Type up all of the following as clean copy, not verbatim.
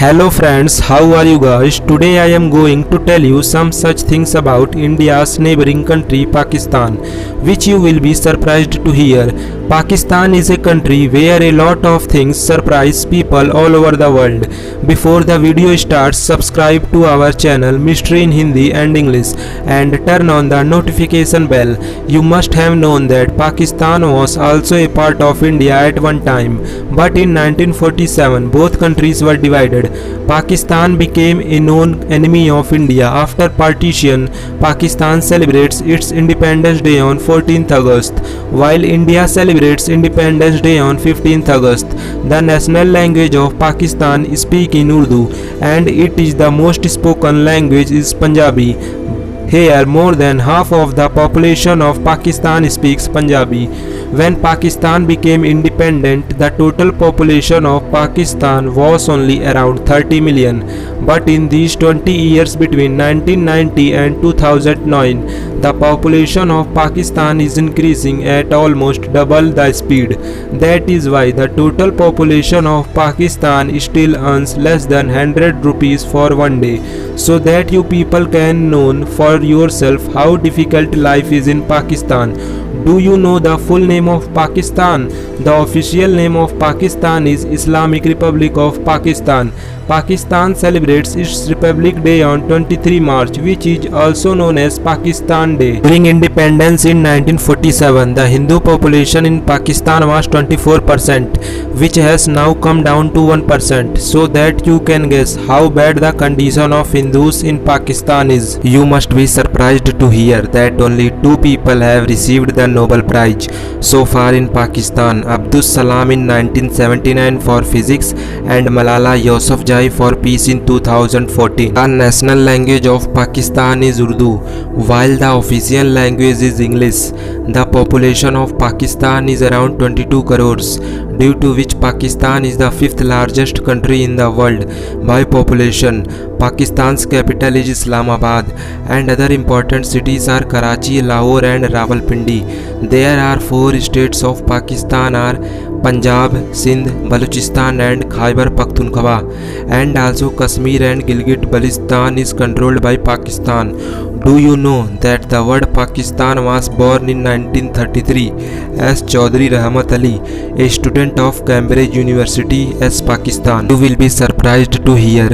Hello friends, how are you guys? Today I am going to tell you some such things about India's neighboring country Pakistan, which you will be surprised to hear. Pakistan is a country where a lot of things surprise people all over the world. Before the video starts, subscribe to our channel Mystery in Hindi and English and turn on the notification bell. You must have known that Pakistan was also a part of India at one time, but in 1947 both countries were divided. Pakistan became a known enemy of India after partition. Pakistan celebrates its Independence Day on 14th August, while India celebrates Independence Day on 15th August. The national language of Pakistan is speak in Urdu, and it is the most spoken language is Punjabi. Here, more than half of the population of Pakistan speaks Punjabi. When Pakistan became independent, the total population of Pakistan was only around 30 million. But in these 20 years between 1990 and 2009, the population of Pakistan is increasing at almost double the speed. That is why the total population of Pakistan still earns less than 100 rupees for one day. So that you people can know for yourself how difficult life is in Pakistan. Do you know the full name of Pakistan? The official name of Pakistan is Islamic Republic of Pakistan. Pakistan celebrates its Republic Day on 23 March, which is also known as Pakistan Day. During independence in 1947, the Hindu population in Pakistan was 24%, which has now come down to 1%, so that you can guess how bad the condition of Hindus in Pakistan is. You must be surprised to hear that only two people have received the Nobel Prize so far in Pakistan: Abdus Salam in 1979 for physics and Malala Yousafzai for peace in 2014. The national language of Pakistan is Urdu, while the official language is English. The population of Pakistan is around 22 crores, due to which Pakistan is the fifth largest country in the world by population. Pakistan's capital is Islamabad, and other important cities are Karachi, Lahore and Rawalpindi. There are four states of Pakistan are Punjab, Sindh, Balochistan and Khyber Pakhtunkhwa, and also Kashmir and Gilgit-Baltistan is controlled by Pakistan. Do you know that the word Pakistan was born in 1933 as Chaudhry Rahmat Ali, a student of Cambridge University, as Pakistan? You will be surprised to hear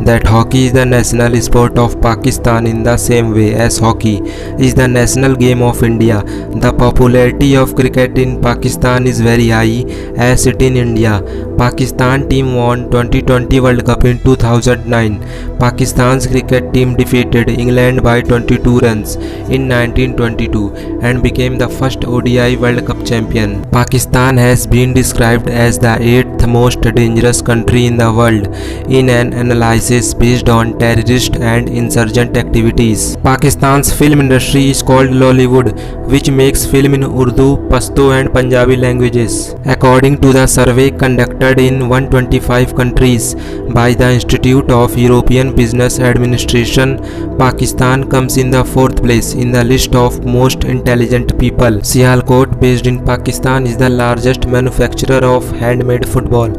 that hockey is the national sport of Pakistan in the same way as hockey is the national game of India. The popularity of cricket in Pakistan is very high as it in India. Pakistan team won 2020 World Cup in 2009. Pakistan's cricket team defeated England by 22 runs in 1922 and became the first ODI World Cup champion. Pakistan has been described as the 8th most dangerous country in the world in an analysis based on terrorist and insurgent activities. Pakistan's film industry is called Lollywood, which makes film in Urdu, Pashto and Punjabi languages. According to the survey conducted in 125 countries by the Institute of European Business Administration, Pakistan comes in the 4th place in the list of most intelligent people. Sialkot, based in Pakistan, is the largest manufacturer of handmade football,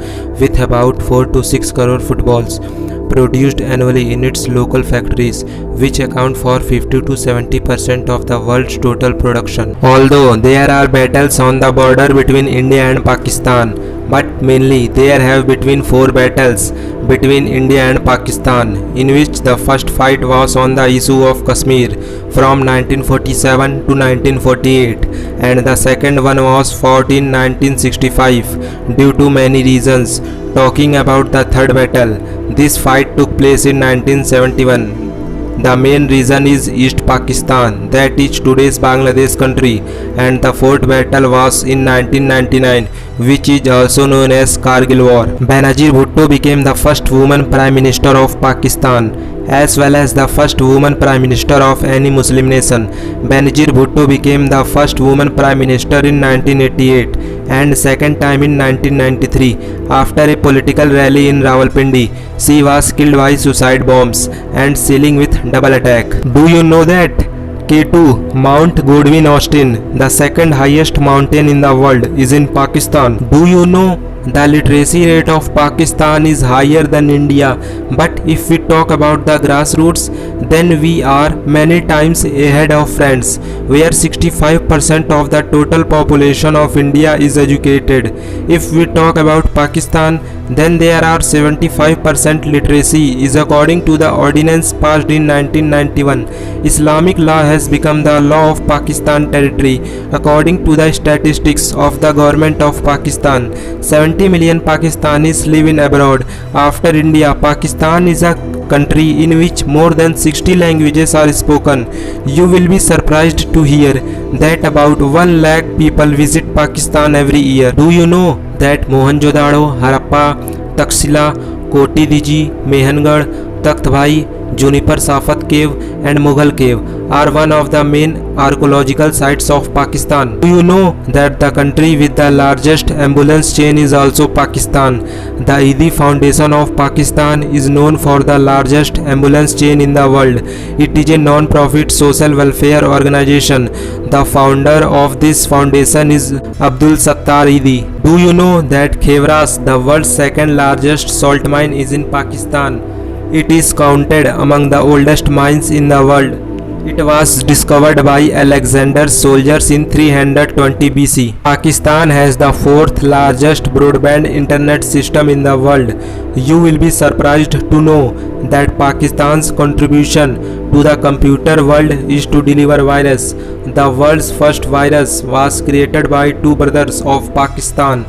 with about 4 to 6 crore footballs produced annually in its local factories, which account for 50 to 70% of the world's total production. Although there are battles on the border between India and Pakistan, but mainly there have between 4 battles between India and Pakistan, in which the first fight was on the issue of Kashmir from 1947 to 1948, and the second one was fought in 1965 due to many reasons. Talking about the third battle, this fight took place in 1971. The main reason is East Pakistan, that is today's Bangladesh country, and the fourth battle was in 1999, which is also known as Kargil War. Benazir Bhutto became the first woman Prime Minister of Pakistan, as well as the first woman Prime Minister of any Muslim nation. Benazir Bhutto became the first woman Prime Minister in 1988 and second time in 1993 after a political rally in Rawalpindi. She was killed by suicide bombs and ceiling with double attack. Do you know that K2, Mount Godwin Austen, the second highest mountain in the world, is in Pakistan? Do you know The literacy rate of Pakistan is higher than India, but if we talk about the grassroots, then we are many times ahead of France, where 65% of the total population of India is educated. If we talk about Pakistan, then there are 75% literacy is according to the ordinance passed in 1991. Islamic law has become the law of Pakistan territory according to the statistics of the government of Pakistan. 70 million Pakistanis live in abroad. After India, Pakistan is a country in which more than 60 languages are spoken. You will be surprised to hear that about 1 lakh people visit Pakistan every year. Do you know that Mohenjo-daro, Harappa, Taxila, Koti Diji, Mehangarh, Takht Bhai, Juniper Safat Cave and Mughal Cave are one of the main archaeological sites of Pakistan. Do you know that the country with the largest ambulance chain is also Pakistan? The Eidi Foundation of Pakistan is known for the largest ambulance chain in the world. It is a non-profit social welfare organization. The founder of this foundation is Abdul Sattar Eidi. Do you know that Khevras, the world's second largest salt mine, is in Pakistan? It is counted among the oldest mines in the world. It was discovered by Alexander's soldiers in 320 BC. Pakistan has the 4th largest broadband internet system in the world. You will be surprised to know that Pakistan's contribution to the computer world is to deliver virus. The world's first virus was created by 2 brothers of Pakistan.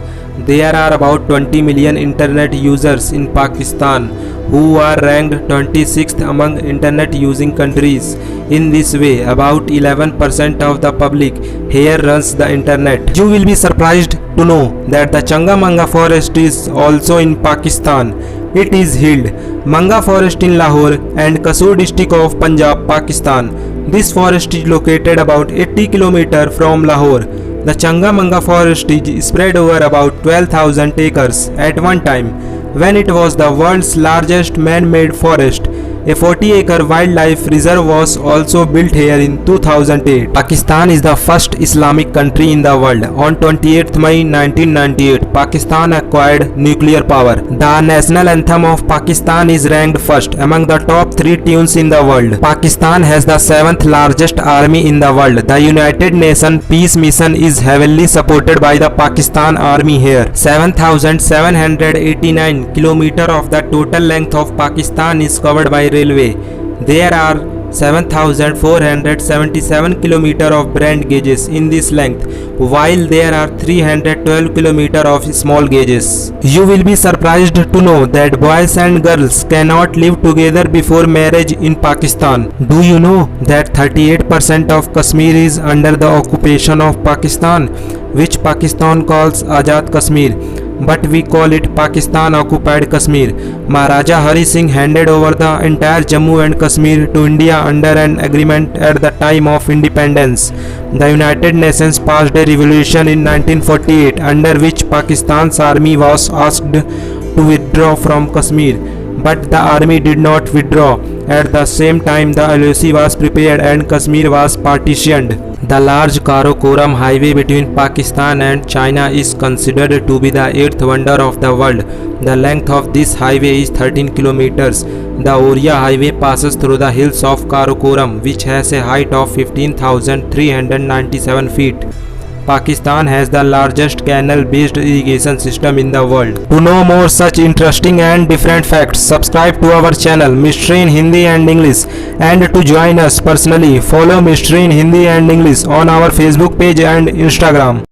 There are about 20 million internet users in Pakistan, who are ranked 26th among internet using countries. In this way, about 11% of the public here runs the internet. You will be surprised to know that the Changamanga forest is also in Pakistan. It is held Manga forest in Lahore and Kasur district of Punjab, Pakistan. This forest is located about 80 km from Lahore. The Changamanga forest is spread over about 12,000 acres at one time, when it was the world's largest man-made forest. A 40-acre wildlife reserve was also built here in 2008. Pakistan is the first Islamic country in the world. On 28th May 1998, Pakistan acquired nuclear power. The national anthem of Pakistan is ranked first among the top 3 tunes in the world. Pakistan has the 7th largest army in the world. The United Nations Peace Mission is heavily supported by the Pakistan Army here. 7,789 km of the total length of Pakistan is covered by railway. There are 7,477 km of brand gauges in this length, while there are 312 km of small gauges. You will be surprised to know that boys and girls cannot live together before marriage in Pakistan. Do you know that 38% of Kashmir is under the occupation of Pakistan, which Pakistan calls Azad Kashmir, but we call it Pakistan occupied Kashmir. Maharaja Hari Singh handed over the entire Jammu and Kashmir to India under an agreement at the time of independence. The United Nations passed a resolution in 1948 under which Pakistan's army was asked to withdraw from Kashmir, but the army did not withdraw. At the same time, the LOC was prepared and Kashmir was partitioned. The large Karakoram highway between Pakistan and China is considered to be the 8th wonder of the world. The length of this highway is 13 kilometers. The Oria highway passes through the hills of Karakoram, which has a height of 15,397 feet. Pakistan has the largest canal-based irrigation system in the world. To know more such interesting and different facts, subscribe to our channel Mystery in Hindi and English, and to join us personally, follow Mystery in Hindi and English on our Facebook page and Instagram.